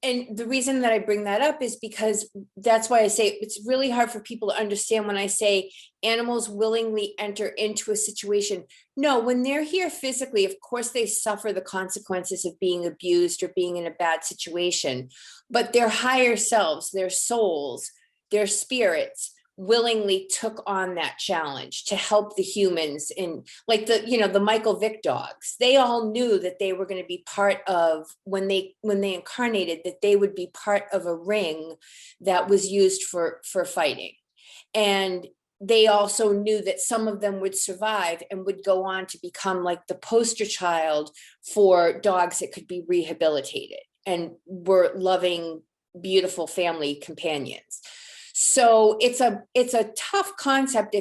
and the reason that I bring that up is because that's why I say it's really hard for people to understand when I say animals willingly enter into a situation. No, when they're here physically, of course, they suffer the consequences of being abused or being in a bad situation, but their higher selves, their souls, their spirits willingly took on that challenge to help the humans. In like the Michael Vick dogs, they all knew that they were going to be part of, when they incarnated, that they would be part of a ring that was used for fighting. And they also knew that some of them would survive and would go on to become like the poster child for dogs that could be rehabilitated and were loving, beautiful family companions. So it's a tough concept.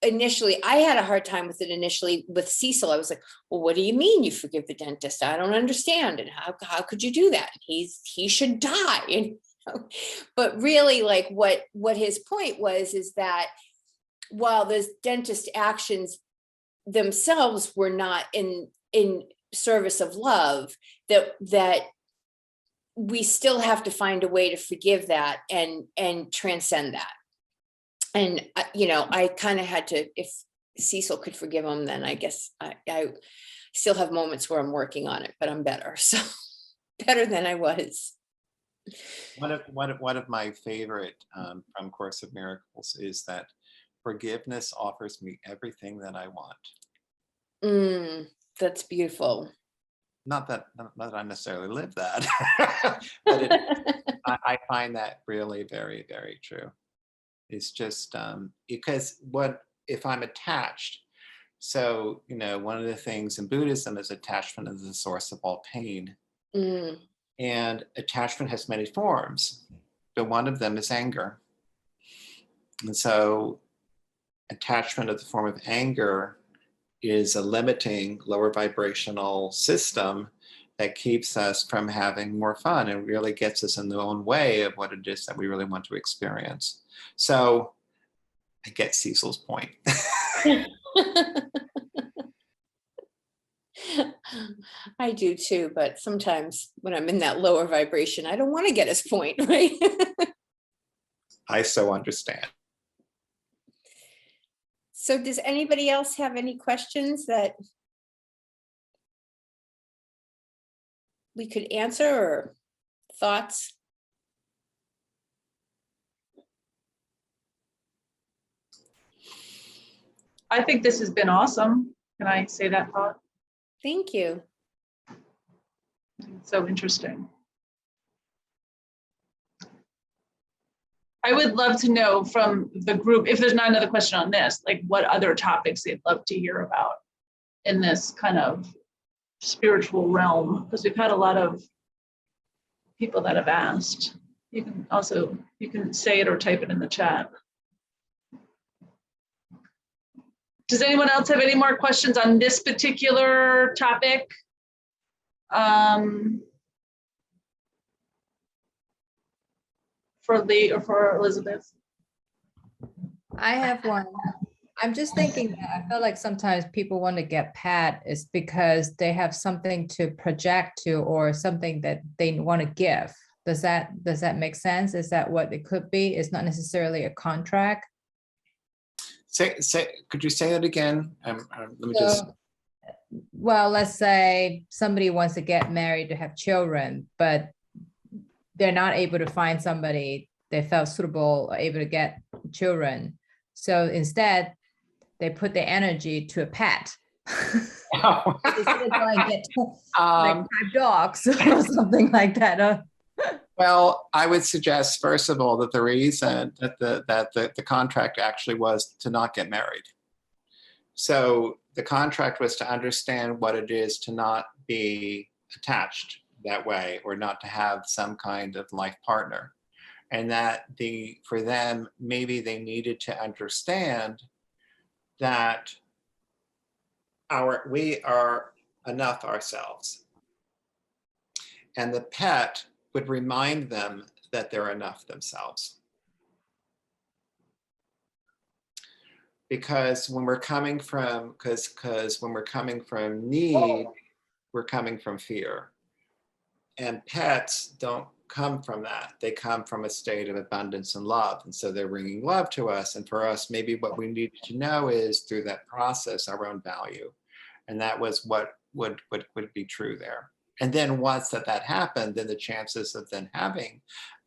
Initially, I had a hard time with it initially with Cecil. I was like, well, what do you mean you forgive the dentist? I don't understand. And how could you do that? He should die. And, but really, like what his point was is that while the dentist actions themselves were not in service of love, that we still have to find a way to forgive that and transcend that. And, I kind of had to, if Cecil could forgive him, then I guess I still have moments where I'm working on it, but I'm better. So better than I was. One of my favorite from Course of Miracles is that forgiveness offers me everything that I want. That's beautiful. Not that I necessarily live that, but I find that really very, very true. It's just because if I'm attached? So, one of the things in Buddhism is attachment is the source of all pain. And attachment has many forms, but one of them is anger. And so attachment of the form of anger is a limiting lower vibrational system that keeps us from having more fun and really gets us in the own way of what it is that we really want to experience. So I get Cecil's point. I do too, but sometimes when I'm in that lower vibration, I don't want to get his point, right? I so understand. So does anybody else have any questions that? we could answer, or thoughts? I think this has been awesome. Can I say that thought? Thank you. It's so interesting. I would love to know from the group, if there's not another question on this, like what other topics they'd love to hear about in this kind of spiritual realm, because we've had a lot of people that have asked. You can say it or type it in the chat. Does anyone else have any more questions on this particular topic? For Lee or for Elizabeth? I have one. I'm just thinking that I feel like sometimes people want to get pet is because they have something to project to or something that they want to give. Does that make sense? Is that what it could be? It's not necessarily a contract. Could you say that again? Let me Well, let's say somebody wants to get married to have children, but they're not able to find somebody they felt suitable or able to get children. So instead, they put their energy to a pet. Instead of going to get like 5 dogs or something like that. Well, I would suggest, first of all, that the reason that the contract actually was to not get married. So the contract was to understand what it is to not be attached that way, or not to have some kind of life partner. And that for them, maybe they needed to understand that we are enough ourselves. And the pet would remind them that they're enough themselves. Because when we're coming from, when we're coming from need, we're coming from fear. And pets don't come from that. They come from a state of abundance and love. And so they're bringing love to us. And for us, maybe what we need to know is through that process, our own value. And that was what would be true there. And then once that happened, then the chances of then having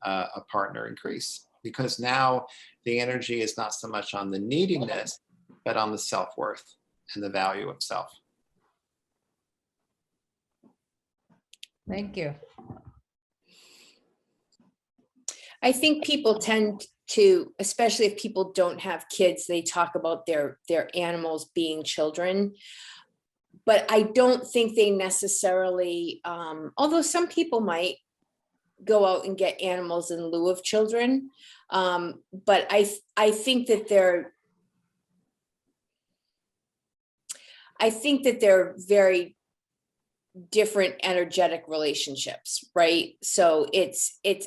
a partner increase, because now the energy is not so much on the neediness, but on the self-worth and the value of self. Thank you. I think people tend to, especially if people don't have kids, they talk about their animals being children. But I don't think they necessarily, although some people might go out and get animals in lieu of children. But I think that they're very different energetic relationships, right? So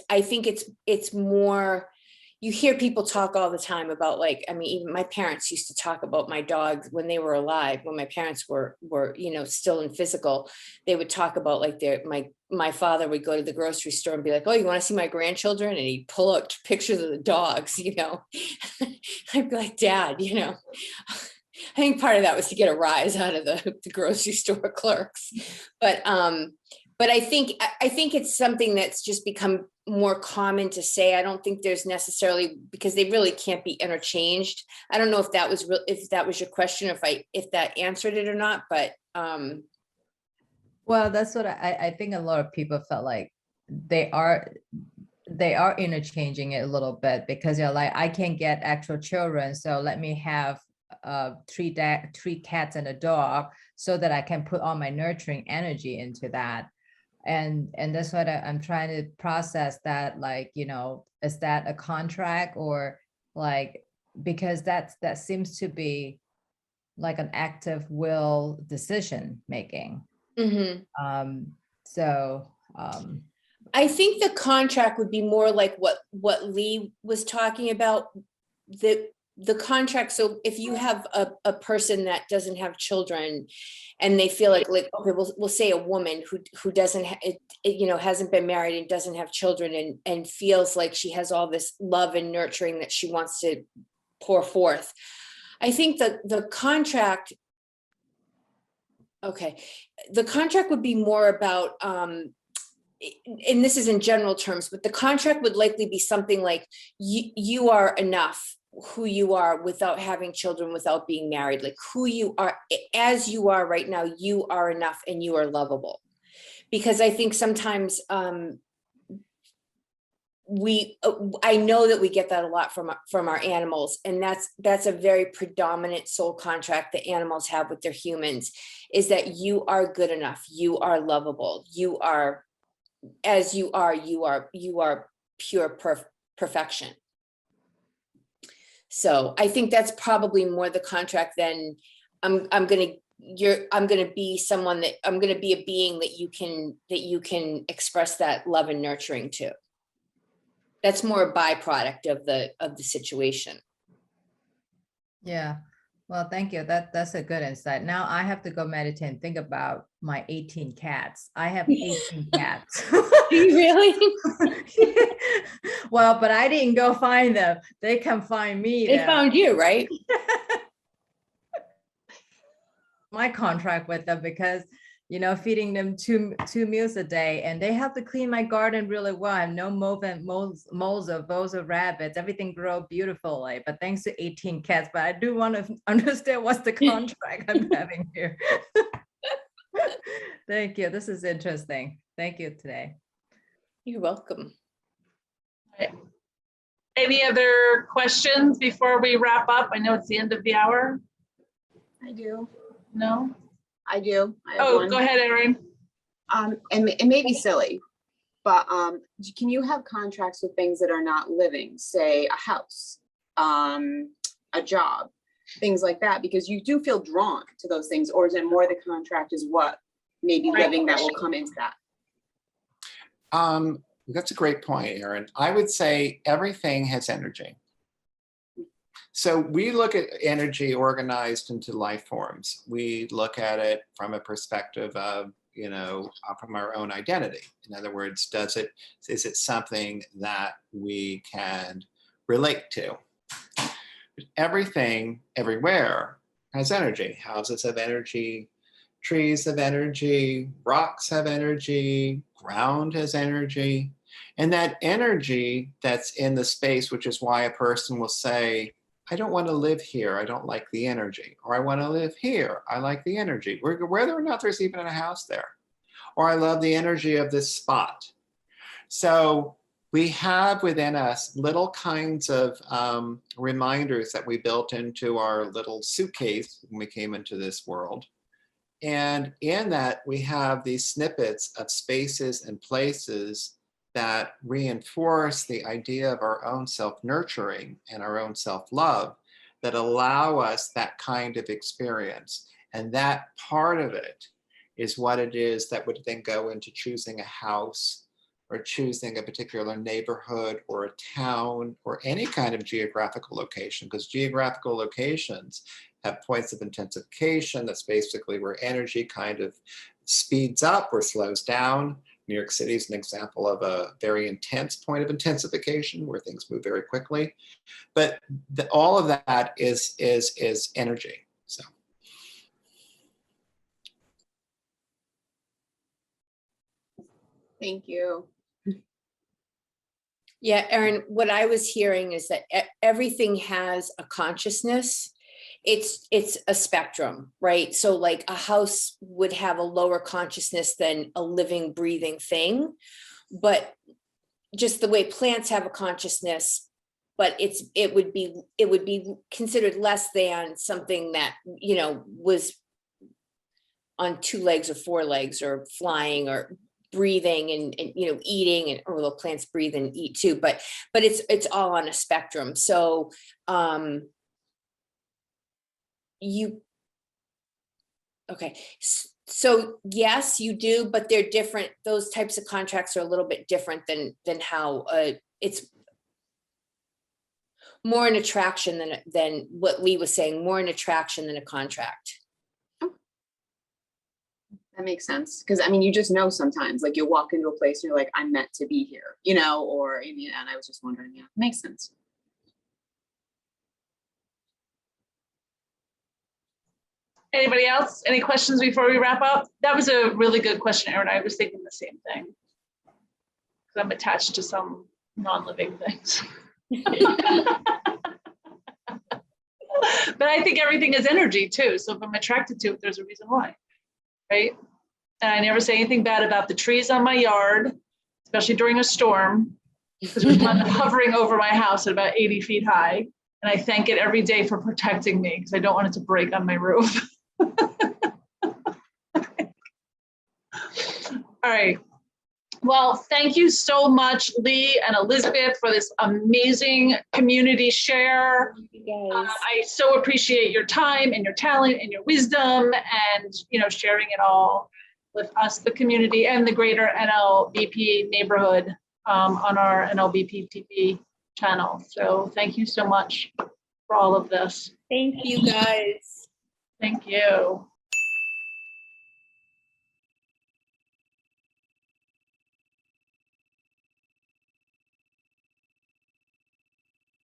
I think it's more, you hear people talk all the time about, like, I mean, even my parents used to talk about my dogs when they were alive, when my parents were, still in physical. They would talk about, like, my father would go to the grocery store and be like, oh, you want to see my grandchildren? And he'd pull out pictures of the dogs, I'd be like, Dad, I think part of that was to get a rise out of the grocery store clerks. But I think it's something that's just become more common to say. I don't think there's necessarily, because they really can't be interchanged. I don't know if that was your question, if that answered it or not, but well, that's what I think a lot of people felt like they are interchanging it a little bit, because they're like, I can't get actual children, so let me have 3 cats and a dog so that I can put all my nurturing energy into that. And that's what I'm trying to process, that, like, is that a contract, or like, because that seems to be like an active will decision making. mm-hmm. I think the contract would be more like what Lee was talking about, the contract. So if you have a person that doesn't have children, and they feel like, okay, we'll say a woman who doesn't hasn't been married and doesn't have children, and feels like she has all this love and nurturing that she wants to pour forth. I think that the contract would be more about and this is in general terms, but the contract would likely be something like you are enough who you are without having children, without being married, like who you are as you are right now, you are enough and you are lovable. Because I think sometimes I know that we get that a lot from our animals, and that's a very predominant soul contract that animals have with their humans, is that you are good enough, you are lovable, you are as you are pure perfection. So I think that's probably more the contract than I'm gonna be someone that I'm gonna be a being that you can express that love and nurturing to. That's more a byproduct of the situation. Yeah. Well, thank you. That's a good insight. Now I have to go meditate and think about my 18 cats. I have 18 cats. Do you really? Well, but I didn't go find them. They come find me. They found you, right? My contract with them, because feeding them two meals a day, and they have to clean my garden really well. I have no moles or voles or rabbits. Everything grow beautifully, but thanks to 18 cats. But I do want to understand what's the contract I'm having here. Thank you. This is interesting. Thank you today. You're welcome. Any other questions before we wrap up? I know it's the end of the hour. I do. No? I do. I have Oh, one. go ahead, Erin. And it may be silly, but can you have contracts with things that are not living, say a house, a job, things like that? Because you do feel drawn to those things, or is it more the contract is what maybe living that will come into that? That's a great point, Erin. I would say everything has energy. So we look at energy organized into life forms. We look at it from a perspective of, from our own identity. In other words, is it something that we can relate to? Everything, everywhere has energy. Houses have energy, trees have energy, rocks have energy, ground has energy. And that energy that's in the space, which is why a person will say, I don't want to live here, I don't like the energy. Or I want to live here, I like the energy, whether or not there's even a house there. Or I love the energy of this spot. So we have within us little kinds of reminders that we built into our little suitcase when we came into this world. And in that, we have these snippets of spaces and places that reinforce the idea of our own self-nurturing and our own self-love, that allow us that kind of experience. And that part of it is what it is that would then go into choosing a house or choosing a particular neighborhood or a town or any kind of geographical location, because geographical locations have points of intensification. That's basically where energy kind of speeds up or slows down. New York City is an example of a very intense point of intensification where things move very quickly. But all of that is energy. So. Thank you. Yeah, Erin, what I was hearing is that everything has a consciousness. It's a spectrum, right? So like a house would have a lower consciousness than a living, breathing thing, but just the way plants have a consciousness, but it would be considered less than something that, was on 2 legs or 4 legs or flying or breathing and eating, and although plants breathe and eat too, but it's all on a spectrum. So so yes, you do, but they're different. Those types of contracts are a little bit different than how it's more an attraction than what Lee was saying, more an attraction than a contract. That makes sense. Because you just know sometimes, like you'll walk into a place and you're like, I'm meant to be here, and I was just wondering, yeah, makes sense. Anybody else? Any questions before we wrap up? That was a really good question, Erin. I was thinking the same thing. because I'm attached to some non-living things. But I think everything is energy too. So if I'm attracted to it, there's a reason why, right? And I never say anything bad about the trees on my yard, especially during a storm, because there's one hovering over my house at about 80 feet high. And I thank it every day for protecting me because I don't want it to break on my roof. All right. Well, thank you so much, Lee and Elizabeth, for this amazing community share. I so appreciate your time and your talent and your wisdom and, you know, sharing it all with us, the community, and the greater NLBP neighborhood on our NLBP TV channel. So thank you so much for all of this. Thank you, guys. Thank you.